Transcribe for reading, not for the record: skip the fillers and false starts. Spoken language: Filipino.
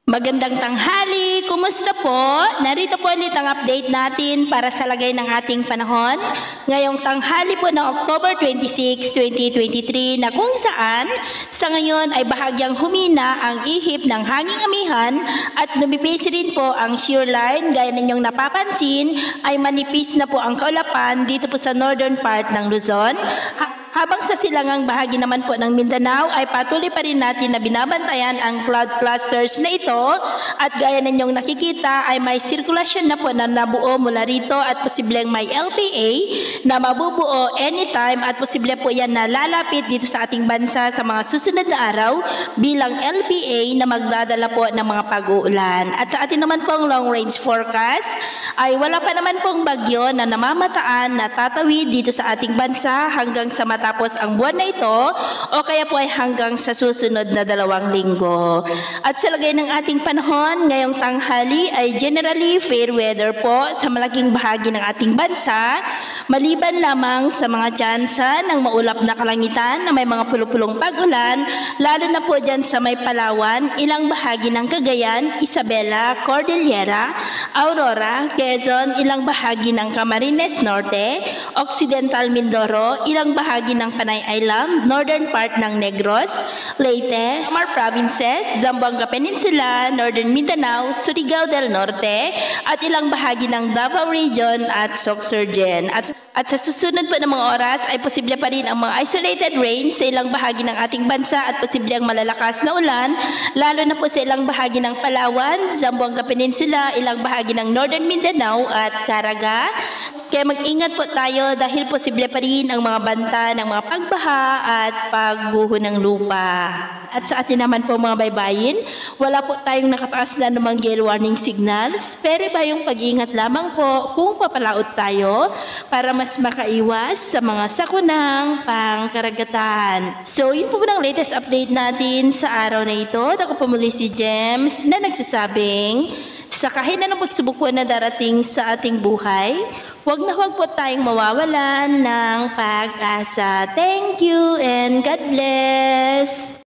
Magandang tanghali, kumusta po? Narito po ulit ang update natin para sa lagay ng ating panahon. Ngayong tanghali po ng October 26, 2023 na kung saan sa ngayon ay bahagyang humina ang ihip ng hanging amihan at lumipis rin po ang shear line. Gaya ninyong napapansin ay manipis na po ang kaulapan dito po sa northern part ng Luzon. Habang sa silangang bahagi naman po ng Mindanao ay patuloy pa rin natin na binabantayan ang cloud clusters na ito at gaya ninyong nakikita ay may sirkulasyon na po na nabuo mula rito at posibleng may LPA na mabubuo anytime at posible po yan na lalapit dito sa ating bansa sa mga susunod na araw bilang LPA na magdadala po ng mga pag-uulan. At sa atin naman pong long range forecast ay wala pa naman pong bagyo na namamataan na tatawid dito sa ating bansa hanggang sa matapos ang buwan na ito o kaya po ay hanggang sa susunod na 2 linggo. At sa lagay ng ating panahon, ngayong tanghali ay generally fair weather po sa malaking bahagi ng ating bansa, maliban lamang sa mga tsansa ng maulap na kalangitan na may mga pulupulong pag-ulan, lalo na po dyan sa may Palawan, ilang bahagi ng Cagayan, Isabela, Cordillera, Aurora, Quezon, ilang bahagi ng Camarines Norte, Occidental Mindoro, ilang bahagi ng Panay Island, northern part ng Negros, Leyte, Samar Provinces, Zamboanga Peninsula, Northern Mindanao, Surigao del Norte, at ilang bahagi ng Davao Region at Sorsogon. At sa susunod po ng mga oras ay posible pa rin ang mga isolated rain sa ilang bahagi ng ating bansa at posible ang malalakas na ulan, lalo na po sa ilang bahagi ng Palawan, Zamboanga Peninsula, ilang bahagi ng Northern Mindanao at Caraga. Kaya mag-ingat po tayo dahil posible pa rin ang mga banta ng mga pagbaha at pagguho ng lupa. At sa atin naman po mga baybayin, wala po tayong nakataas na namang gale warning signals, pero iba yung pag-iingat lamang po kung papalaot tayo para mas makaiwas sa mga sakunang pangkaragatan. So yun po ang latest update natin sa araw na ito. Ako po muli si Gems na nagsasabing, sa kahit na ng pagsubok po na darating sa ating buhay, huwag po tayong mawawalan ng pag-asa. Thank you and God bless!